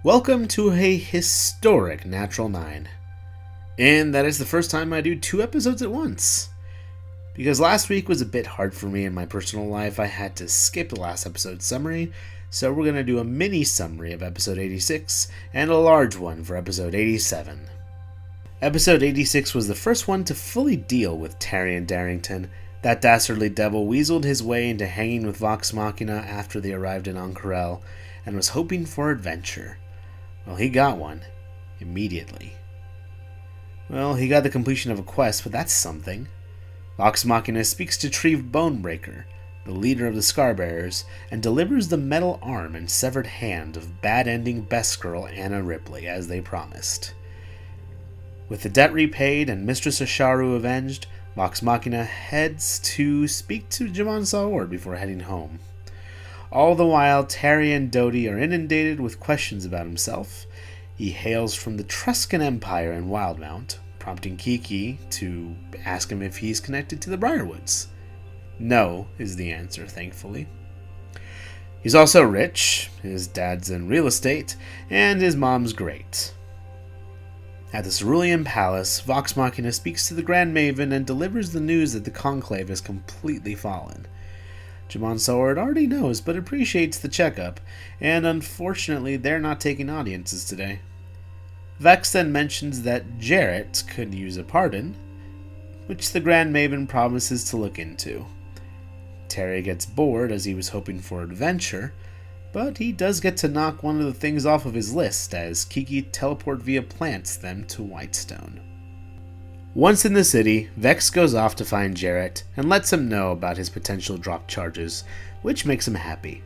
Welcome to a historic Natural 9. And that is the first time I do 2 episodes at once. Because last week was a bit hard for me in my personal life, I had to skip the last episode's summary, so we're going to do a mini summary of episode 86 and a large one for episode 87. Episode 86 was the first one to fully deal with Taryon Darrington. That dastardly devil weaseled his way into hanging with Vox Machina after they arrived in Ank'Harel, and was hoping for adventure. Well, he got one. Immediately. Well, he got the completion of a quest, but that's something. Vox Machina speaks to Treve Bonebreaker, the leader of the Scarbearers, and delivers the metal arm and severed hand of bad-ending best girl Anna Ripley, as they promised. With the debt repaid and Mistress Asharu avenged, Vox Machina heads to speak to Jamon Saward before heading home. All the while, Terry and Dodie are inundated with questions about himself. He hails from the Truscan Empire in Wildmount, prompting Kiki to ask him if he's connected to the Briarwoods. No, is the answer, thankfully. He's also rich, his dad's in real estate, and his mom's great. At the Cerulean Palace, Vox Machina speaks to the Grand Maven and delivers the news that the Conclave has completely fallen. Jamon Saward already knows, but appreciates the checkup, and unfortunately they're not taking audiences today. Vex then mentions that Jarrett could use a pardon, which the Grand Maven promises to look into. Terry gets bored as he was hoping for adventure, but he does get to knock one of the things off of his list as Kiki teleport via plants them to Whitestone. Once in the city, Vex goes off to find Jarrett and lets him know about his potential drop charges, which makes him happy.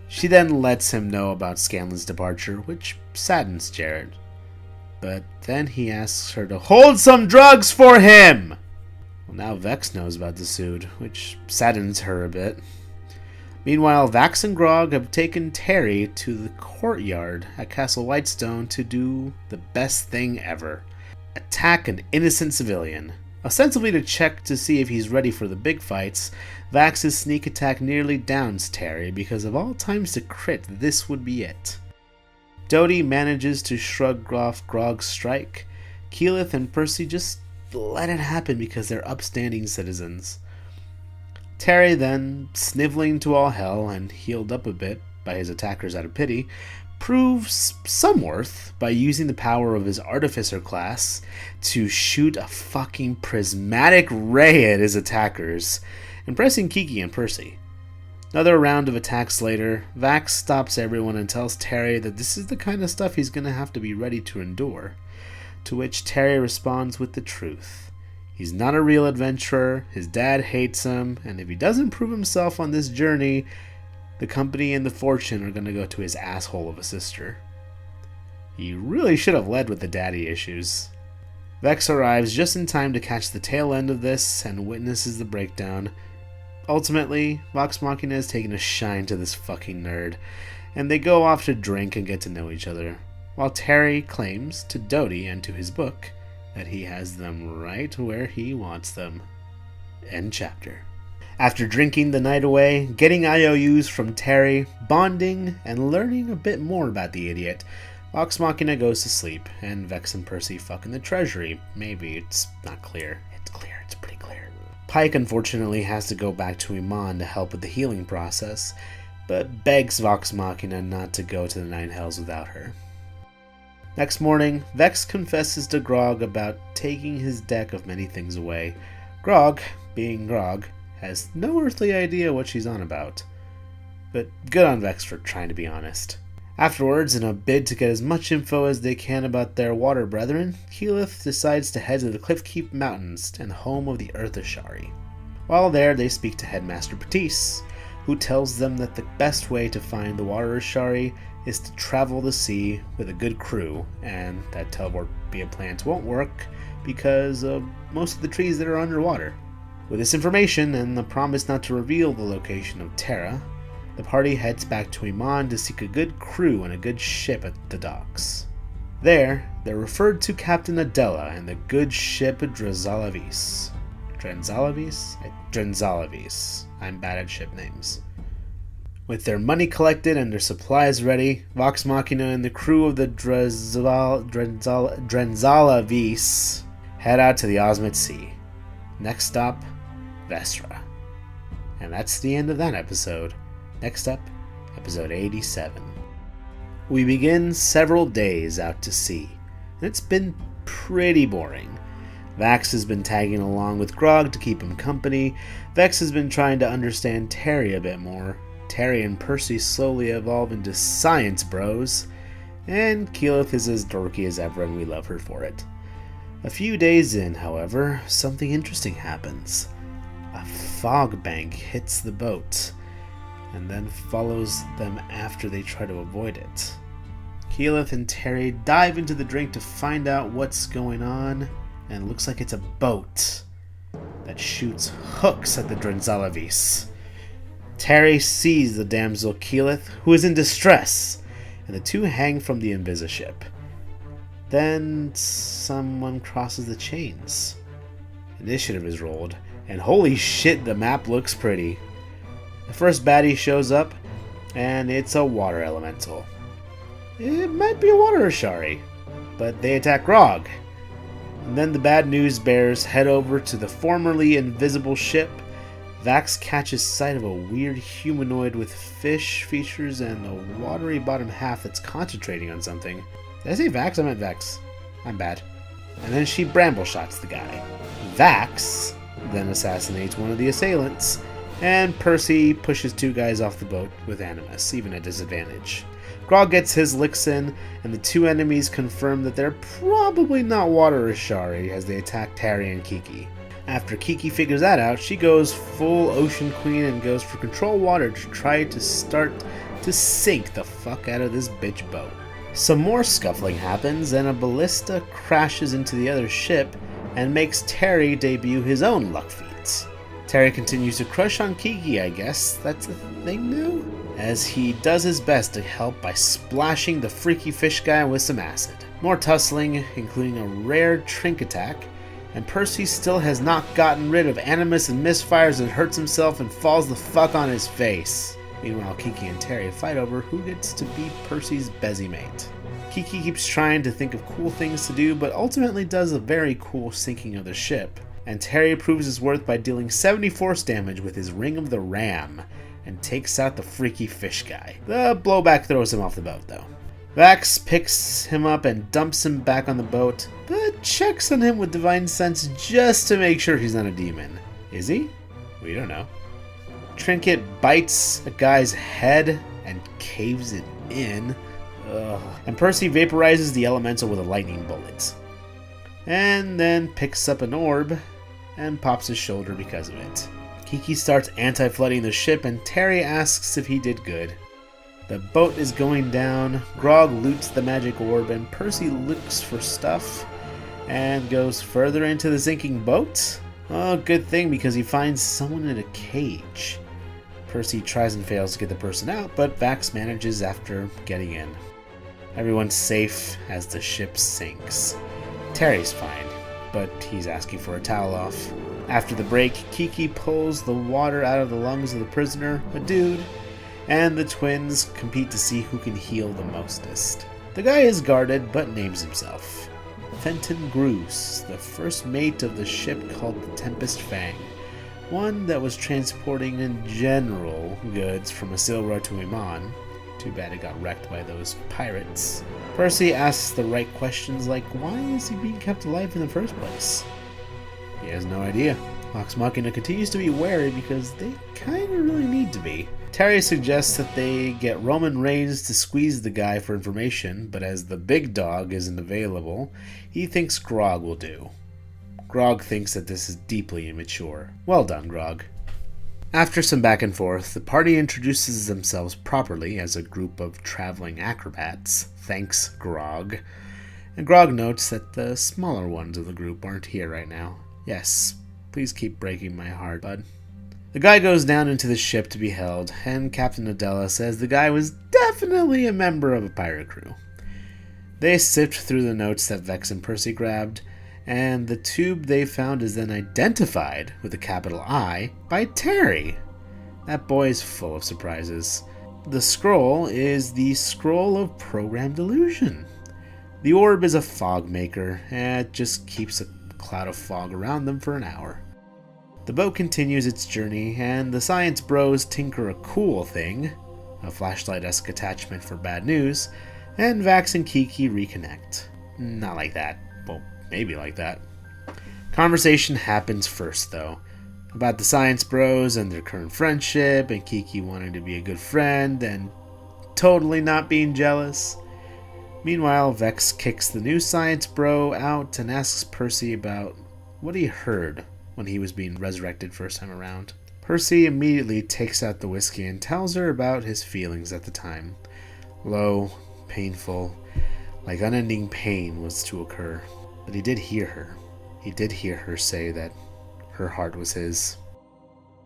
She then lets him know about Scanlan's departure, which saddens Jarrett. But then he asks her to hold some drugs for him! Well, now Vex knows about the suit, which saddens her a bit. Meanwhile, Vax and Grog have taken Terry to the courtyard at Castle Whitestone to do the best thing ever. Attack an innocent civilian. Ostensibly to check to see if he's ready for the big fights, Vax's sneak attack nearly downs Terry because of all times to crit, this would be it. Dodie manages to shrug off Grog's strike. Keyleth and Percy just let it happen because they're upstanding citizens. Terry then, sniveling to all hell and healed up a bit by his attackers out of pity, proves some worth by using the power of his artificer class to shoot a fucking prismatic ray at his attackers, impressing Kiki and Percy. Another round of attacks later, Vax stops everyone and tells Terry that this is the kind of stuff he's going to have to be ready to endure, to which Terry responds with the truth. He's not a real adventurer, his dad hates him, and if he doesn't prove himself on this journey, the company and the fortune are going to go to his asshole of a sister. He really should have led with the daddy issues. Vex arrives just in time to catch the tail end of this and witnesses the breakdown. Ultimately, Vox Machina is taking a shine to this fucking nerd, and they go off to drink and get to know each other, while Terry claims to Dodie and to his book that he has them right where he wants them. End chapter. After drinking the night away, getting IOUs from Terry, bonding, and learning a bit more about the idiot, Vox Machina goes to sleep, and Vex and Percy fuck in the treasury. Maybe, it's not clear. It's clear, it's pretty clear. Pike unfortunately has to go back to Iman to help with the healing process, but begs Vox Machina not to go to the Nine Hells without her. Next morning, Vex confesses to Grog about taking his deck of many things away. Grog, being Grog, has no earthly idea what she's on about. But good on Vex for trying to be honest. Afterwards, in a bid to get as much info as they can about their water brethren, Keyleth decides to head to the Cliffkeep Mountains and the home of the Earth Ashari. While there, they speak to Headmaster Patisse, who tells them that the best way to find the Water Ashari is to travel the sea with a good crew, and that teleport via plants won't work because of most of the trees that are underwater. With this information and the promise not to reveal the location of Terra, the party heads back to Iman to seek a good crew and a good ship at the docks. There, they're referred to Captain Adela and the good ship Drenzalavis? I'm bad at ship names. With their money collected and their supplies ready, Vox Machina and the crew of the Drenzala Vis head out to the Osmit Sea. Next stop, Vestra. And that's the end of that episode. Next up, episode 87. We begin several days out to sea, and it's been pretty boring. Vax has been tagging along with Grog to keep him company. Vex has been trying to understand Terry a bit more. Terry and Percy slowly evolve into science bros, and Keyleth is as dorky as ever, and we love her for it. A few days in, however, something interesting happens. A fog bank hits the boat, and then follows them after they try to avoid it. Keyleth and Terry dive into the drink to find out what's going on, and it looks like it's a boat that shoots hooks at the Drenzalavis. Terry sees the damsel Keyleth, who is in distress, and the two hang from the Invisi-ship. Then someone crosses the chains. Initiative is rolled, and holy shit, the map looks pretty. The first baddie shows up, and it's a water elemental. It might be a water Ashari, but they attack Grog. And then the bad news bears head over to the formerly invisible ship. Vax catches sight of a weird humanoid with fish features and a watery bottom half that's concentrating on something. Did I say Vax? I meant Vex. I'm bad. And then she bramble shots the guy. Vax then assassinates one of the assailants, and Percy pushes two guys off the boat with Animus, even at disadvantage. Grog gets his licks in, and the two enemies confirm that they're probably not water Ashari as they attack Terry and Kiki. After Kiki figures that out, she goes full Ocean Queen and goes for control water to try to start to sink the fuck out of this bitch boat. Some more scuffling happens, and a ballista crashes into the other ship and makes Terry debut his own luck feats. Terry continues to crush on Kiki, I guess that's a thing now, as he does his best to help by splashing the freaky fish guy with some acid. More tussling, including a rare trink attack, and Percy still has not gotten rid of Animus and misfires and hurts himself and falls the fuck on his face. Meanwhile, Kiki and Terry fight over who gets to be Percy's Bezzy mate. Kiki keeps trying to think of cool things to do, but ultimately does a very cool sinking of the ship. And Terry proves his worth by dealing 70 force damage with his Ring of the Ram, and takes out the freaky fish guy. The blowback throws him off the boat, though. Vax picks him up and dumps him back on the boat, but checks on him with Divine Sense just to make sure he's not a demon. Is he? We don't know. Trinket bites a guy's head and caves it in. Ugh. And Percy vaporizes the elemental with a lightning bullet. And then picks up an orb and pops his shoulder because of it. Kiki starts anti-flooding the ship, and Terry asks if he did good. The boat is going down, Grog loots the magic orb, and Percy looks for stuff and goes further into the sinking boat. Oh, good thing, because he finds someone in a cage. Percy tries and fails to get the person out, but Vax manages after getting in. Everyone's safe as the ship sinks. Terry's fine, but he's asking for a towel off. After the break, Kiki pulls the water out of the lungs of the prisoner, a dude, and the twins compete to see who can heal the mostest. The guy is guarded, but names himself Fenton Groose, the first mate of the ship called the Tempest Fang, one that was transporting in general goods from Asilra to Iman. Too bad it got wrecked by those pirates. Percy asks the right questions like, why is he being kept alive in the first place? He has no idea. Vox Machina continues to be wary because they kinda really need to be. Terry suggests that they get Roman Reigns to squeeze the guy for information, but as the big dog isn't available, he thinks Grog will do. Grog thinks that this is deeply immature. Well done, Grog. After some back and forth, the party introduces themselves properly as a group of traveling acrobats. Thanks, Grog. And Grog notes that the smaller ones of the group aren't here right now. Yes, please keep breaking my heart, bud. The guy goes down into the ship to be held, and Captain Adela says the guy was definitely a member of a pirate crew. They sift through the notes that Vex and Percy grabbed, and the tube they found is then identified with a capital I by Terry. That boy is full of surprises. The scroll is the Scroll of Program Delusion. The orb is a fog maker, and it just keeps a cloud of fog around them for an hour. The boat continues its journey, and the science bros tinker a cool thing, a flashlight-esque attachment for bad news, and Vax and Kiki reconnect. Not like that. Well, maybe like that. Conversation happens first, though, about the science bros and their current friendship, and Kiki wanting to be a good friend and totally not being jealous. Meanwhile, Vex kicks the new science bro out and asks Percy about what he heard when he was being resurrected first time around. Percy immediately takes out the whiskey and tells her about his feelings at the time. Low, painful, like unending pain was to occur. But he did hear her. He did hear her say that her heart was his.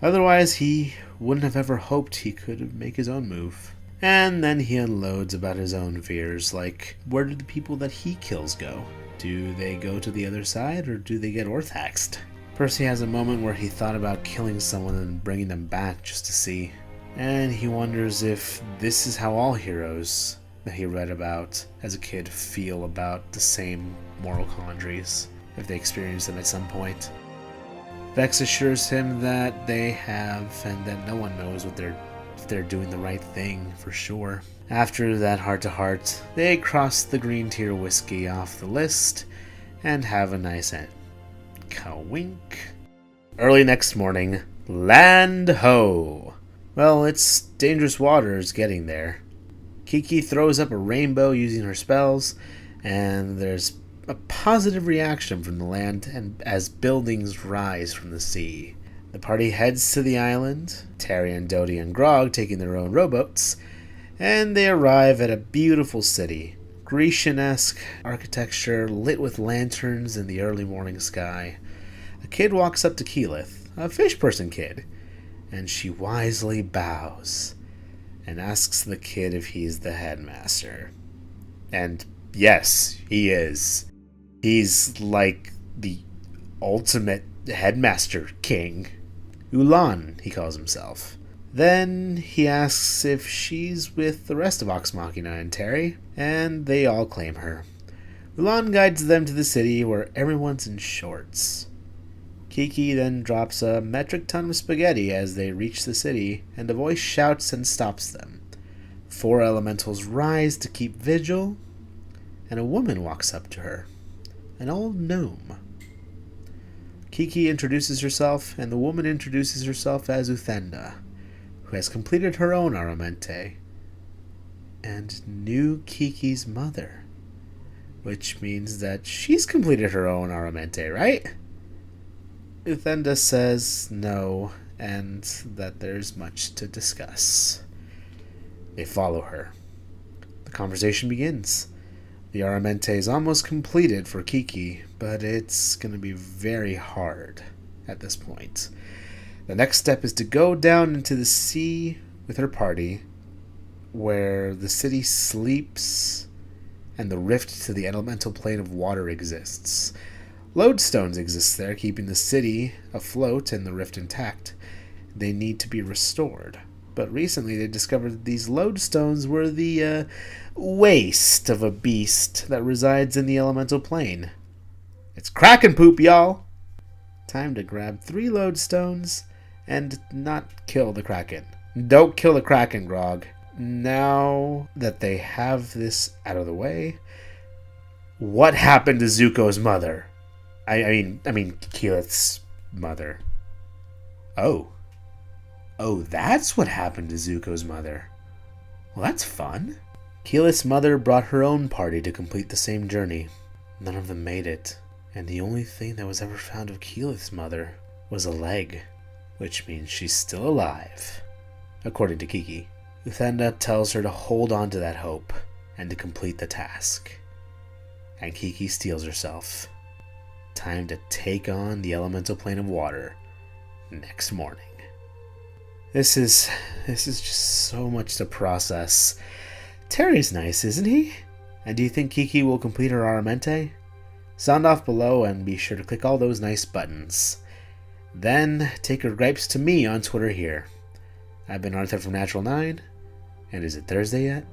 Otherwise, he wouldn't have ever hoped he could make his own move. And then he unloads about his own fears, like, where do the people that he kills go? Do they go to the other side, or do they get orthaxed? Percy has a moment where he thought about killing someone and bringing them back just to see. And he wonders if this is how all heroes that he read about as a kid feel about the same moral quandaries, if they experience them at some point. Vex assures him that they have, and that no one knows if they're doing the right thing for sure. After that heart-to-heart, they cross the green tier whiskey off the list and have a nice end. Ka-wink. Early next morning, land ho! Well, it's dangerous waters getting there. Kiki throws up a rainbow using her spells, and there's a positive reaction from the land and as buildings rise from the sea. The party heads to the island, Terry and Dodie and Grog taking their own rowboats, and they arrive at a beautiful city. Grecian-esque architecture lit with lanterns in the early morning sky. A kid walks up to Keyleth, a fish person kid, and she wisely bows and asks the kid if he's the headmaster. And yes, he is. He's like the ultimate headmaster king. Ulan, he calls himself. Then he asks if she's with the rest of Vox Machina and Terry, and they all claim her. Ulan guides them to the city where everyone's in shorts. Kiki then drops a metric ton of spaghetti as they reach the city, and a voice shouts and stops them. 4 elementals rise to keep vigil, and a woman walks up to her. An old gnome. Kiki introduces herself, and the woman introduces herself as Uthenda, who has completed her own Aramente, and knew Kiki's mother, which means that she's completed her own Aramente, right? Uthenda says no, and that there's much to discuss. They follow her. The conversation begins. The Aramente is almost completed for Kiki, but it's going to be very hard at this point. The next step is to go down into the sea with her party, where the city sleeps and the rift to the elemental plane of water exists. Lodestones exist there, keeping the city afloat and the rift intact. They need to be restored. But recently they discovered that these lodestones were the waste of a beast that resides in the elemental plane. It's Kraken poop, y'all! Time to grab 3 lodestones and not kill the Kraken. Don't kill the Kraken, Grog. Now that they have this out of the way, what happened to Zuko's mother? I mean, Keyleth's mother. Oh, that's what happened to Zuko's mother. Well, that's fun. Keyleth's mother brought her own party to complete the same journey. None of them made it, and the only thing that was ever found of Keyleth's mother was a leg, which means she's still alive, according to Kiki. Uthenda tells her to hold on to that hope and to complete the task. And Kiki steels herself. Time to take on the elemental plane of water next morning. This is just so much to process. Terry's nice, isn't he? And do you think Kiki will complete her Aramente? Sound off below and be sure to click all those nice buttons. Then take your gripes to me on Twitter here. I've been Arthur from Natural 9, and is it Thursday yet?